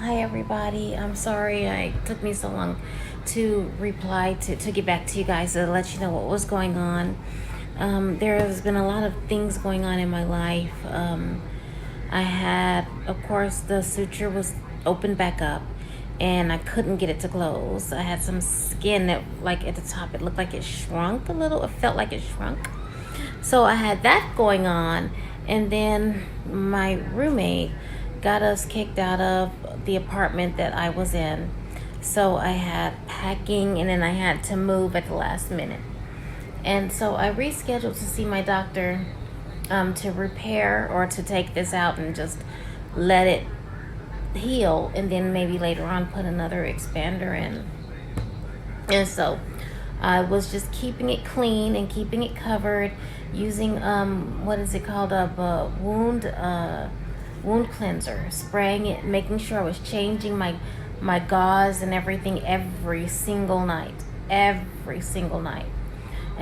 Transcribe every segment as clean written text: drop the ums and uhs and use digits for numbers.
Hi everybody. I'm sorry it took me so long to reply to get back to you guys to let you know what was going on. There has been a lot of things going on in my life. I had, of course, the suture was opened back up and I couldn't get it to close. I had some skin that, like, at the top, it looked like it shrunk a little. It felt like it shrunk. So I had that going on, and then my roommate got us kicked out of the apartment that I was in. So I had packing, and then I had to move at the last minute. And so I rescheduled to see my doctor to repair or to take this out and just let it heal, and then maybe later on put another expander in. And so I was just keeping it clean and keeping it covered using what is it called, a wound cleanser, spraying it, making sure I was changing my gauze and everything every single night. And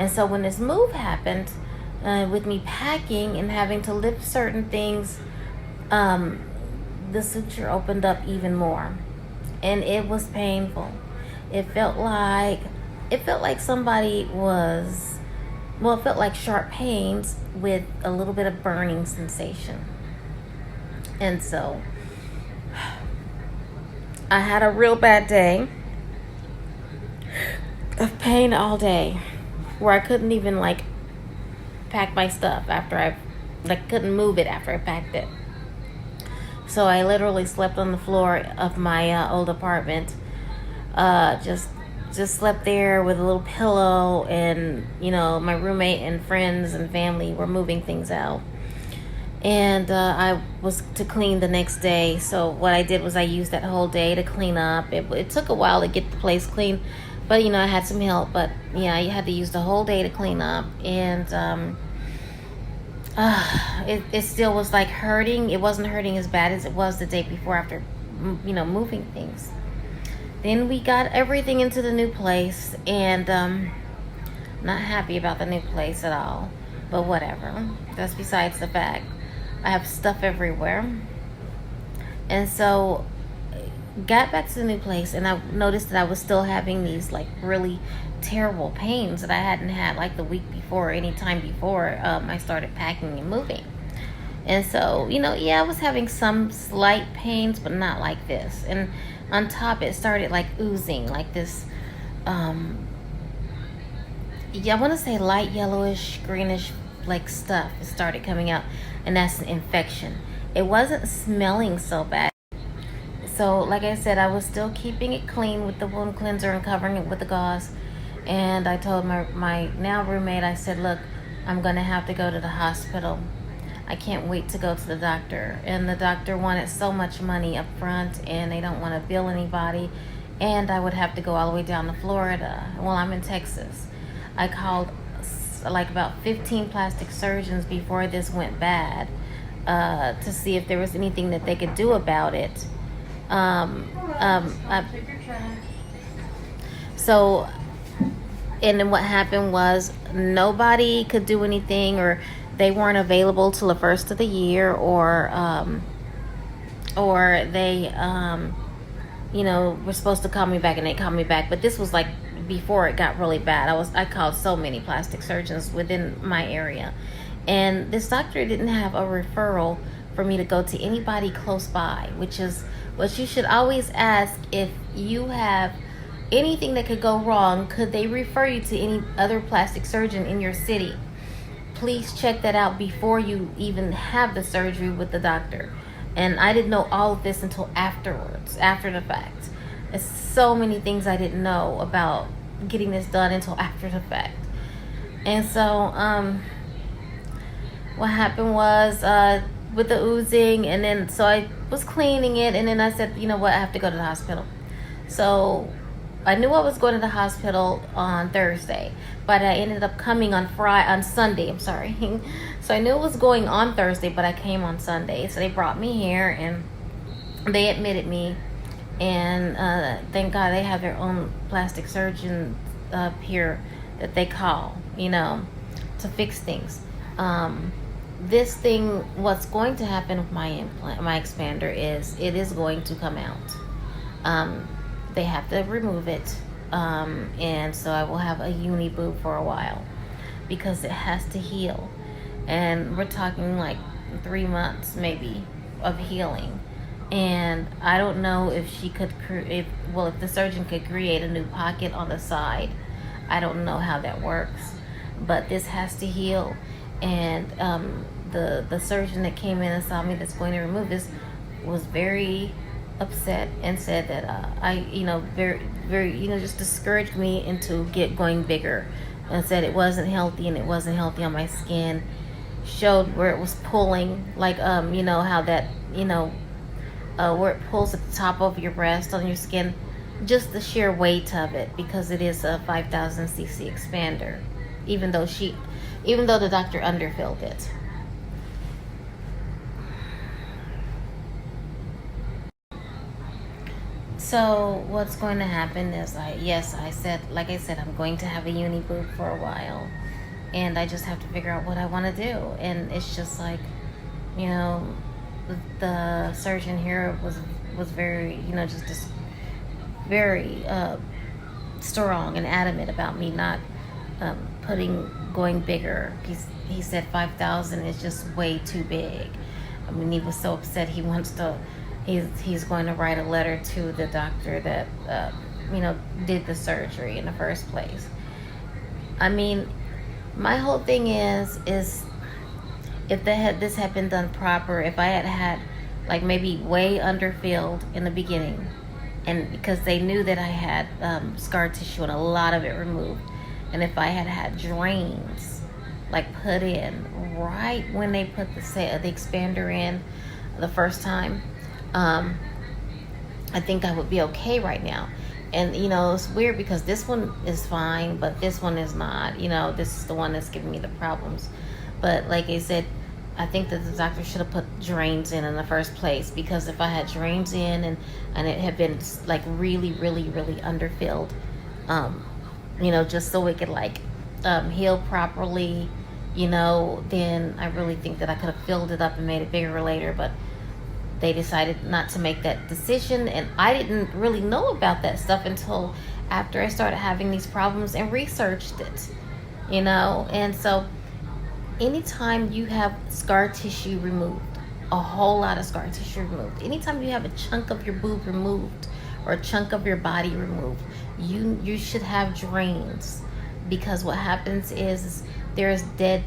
so when this move happened, with me packing and having to lift certain things, the suture opened up even more, and it was painful. It felt like somebody was, it felt like sharp pains with a little bit of burning sensation. And so I had a real bad day of pain all day, where I couldn't even pack my stuff after I couldn't move it after I packed it. So I literally slept on the floor of my old apartment. Just slept there with a little pillow, and my roommate and friends and family were moving things out, and I was to clean the next day. So what I did was I used that whole day to clean up. It took a while to get the place clean, but I had some help. But yeah, you had to use the whole day to clean up, and it still was hurting. It wasn't hurting as bad as it was the day before after moving things. Then we got everything into the new place, and not happy about the new place at all, but whatever. That's besides the fact. I have stuff everywhere. And so got back to the new place, and I noticed that I was still having these really terrible pains that I hadn't had the week before or any time before I started packing and moving. And so, I was having some slight pains, but not like this. And on top, it started oozing this, I want to say light yellowish, greenish stuff. It started coming out, and that's an infection. It wasn't smelling so bad. So, like I said, I was still keeping it clean with the wound cleanser and covering it with the gauze. And I told my now roommate, I said, look, I'm going to have to go to the hospital. I can't wait to go to the doctor. And the doctor wanted so much money up front, and they don't want to bill anybody. And I would have to go all the way down to Florida. Well, I'm in Texas. I called about 15 plastic surgeons before this went bad, to see if there was anything that they could do about it. So, and then what happened was nobody could do anything, or they weren't available till the first of the year, or they were supposed to call me back, and they called me back. But this was before it got really bad. I called so many plastic surgeons within my area, and this doctor didn't have a referral for me to go to anybody close by, which is what you should always ask. If you have anything that could go wrong, could they refer you to any other plastic surgeon in your city? Please check that out before you even have the surgery with the doctor. And I didn't know all of this until afterwards, after the fact. There's so many things I didn't know about getting this done until after the fact. And so what happened was, with the oozing, and then so I was cleaning it, and then I said, you know what, I have to go to the hospital. So I knew I was going to the hospital on Thursday, but I ended up coming on Sunday. I'm sorry. So I knew it was going on Thursday, but I came on Sunday. So they brought me here, and they admitted me, and thank God they have their own plastic surgeon up here that they call, to fix things. this thing, what's going to happen with my implant, my expander, is it is going to come out. They have to remove it, and so I will have a uni boob for a while because it has to heal, and we're talking like 3 months maybe of healing. And I don't know if she could if the surgeon could create a new pocket on the side. I don't know how that works, but this has to heal. And the surgeon that came in and saw me that's going to remove this was very upset and said that I, very, very, just discouraged me into going bigger, and said it wasn't healthy and it wasn't healthy on my skin. Showed where it was pulling, like how that where it pulls at the top of your breast on your skin, just the sheer weight of it, because it is a 5,000 cc expander, even though the doctor underfilled it. So what's going to happen is, I said, I'm going to have a uni boob for a while, and I just have to figure out what I want to do. And it's just like, the surgeon here was very, just very strong and adamant about me not going bigger. He said 5,000 is just way too big. I mean, he was so upset. He's going to write a letter to the doctor that did the surgery in the first place. I mean, my whole thing is if this had been done proper, if I had like maybe way underfilled in the beginning, and because they knew that I had scar tissue and a lot of it removed, and if I had drains like put in right when they put the expander in the first time, I think I would be okay right now. And it's weird because this one is fine, but this one is not. This is the one that's giving me the problems. But like I said, I think that the doctor should have put drains in the first place, because if I had drains in and it had been like really, really, really underfilled, just so it could like heal properly, then I really think that I could have filled it up and made it bigger later. But they decided not to make that decision, and I didn't really know about that stuff until after I started having these problems and researched it, and so anytime you have scar tissue removed, a whole lot of scar tissue removed, anytime you have a chunk of your boob removed or a chunk of your body removed, you should have drains, because what happens is there's a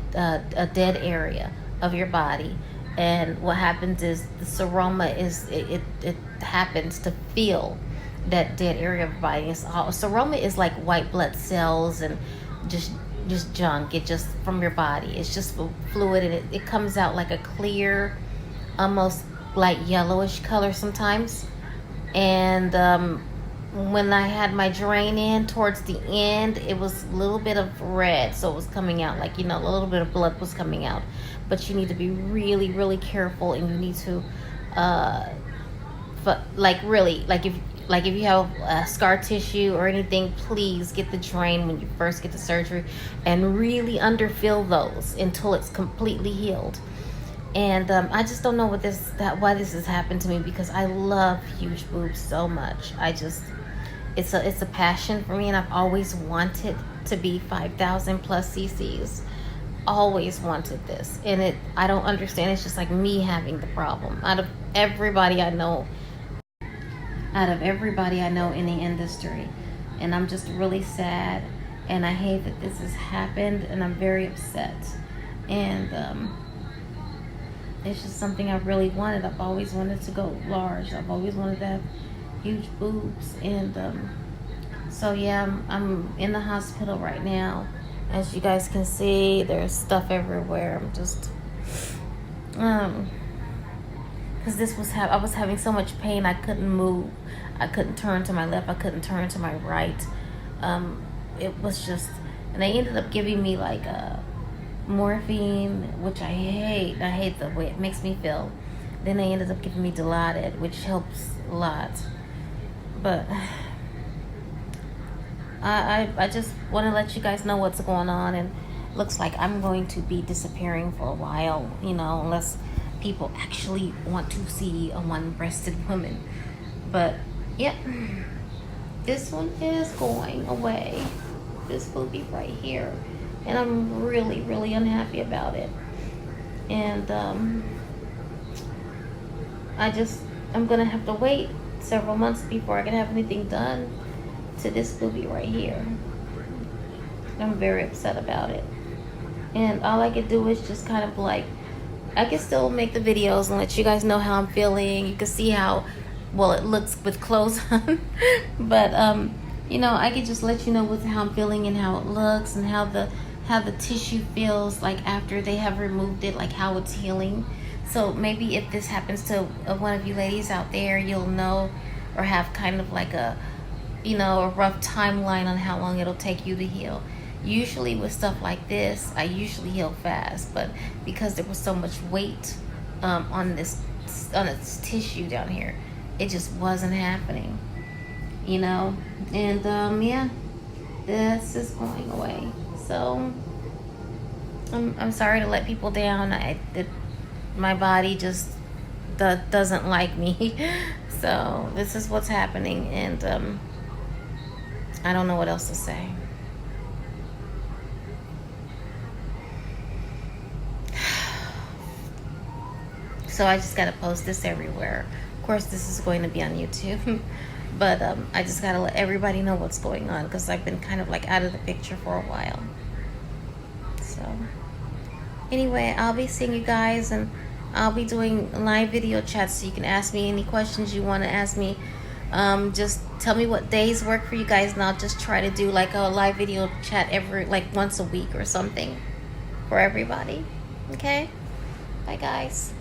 dead area of your body. And what happens is the seroma it happens to fill that dead area of your body. Seroma is like white blood cells and just junk. It just from your body. It's just fluid, and it comes out like a clear, almost like yellowish color sometimes. And when I had my drain in towards the end, it was a little bit of red, so it was coming out like a little bit of blood was coming out. But you need to be really, really careful, and you need to if you have scar tissue or anything, please get the drain when you first get the surgery, and really underfill those until it's completely healed. And I just don't know why this has happened to me, because I love huge boobs so much. It's a passion for me, and I've always wanted to be 5,000 plus cc's. Always wanted this, and I don't understand. It's just like me having the problem. Out of everybody I know in the industry, and I'm just really sad, and I hate that this has happened, and I'm very upset. And it's just something I really wanted. I've always wanted to go large. I've always wanted to have huge boobs, and so yeah, I'm in the hospital right now. As you guys can see, there's stuff everywhere. I'm just because I was having so much pain, I couldn't move. I couldn't turn to my left. I couldn't turn to my right. It was just, and they ended up giving me like morphine, which I hate. I hate the way it makes me feel. Then they ended up giving me Dilaudid, which helps a lot. But I just want to let you guys know what's going on, and looks like I'm going to be disappearing for a while, you know, unless people actually want to see a one-breasted woman. But yeah, this one is going away. This booby right here, and I'm really, really unhappy about it. And I'm gonna have to wait several months before I can have anything done to this booby right here. I'm very upset about it, and all I could do is just kind of like, I can still make the videos and let you guys know how I'm feeling. You can see how well it looks with clothes on. But you know, I could just let you know with how I'm feeling and how it looks and how the tissue feels like after they have removed it, like how it's healing. So maybe if this happens to one of you ladies out there, you'll know, or have kind of like a, you know, a rough timeline on how long it'll take you to heal. Usually with stuff like this, I usually heal fast, but because there was so much weight on this tissue down here, it just wasn't happening, you know. And yeah, this is going away. So I'm sorry to let people down. My body just doesn't like me. So this is what's happening, and I don't know what else to say. So I just gotta post this everywhere. Of course, this is going to be on YouTube. But I just gotta let everybody know what's going on, because I've been kind of like out of the picture for a while. So anyway, I'll be seeing you guys, and I'll be doing live video chats, so you can ask me any questions you want to ask me. Just tell me what days work for you guys, and I'll just try to do like a live video chat like once a week or something for everybody. Okay? Bye guys.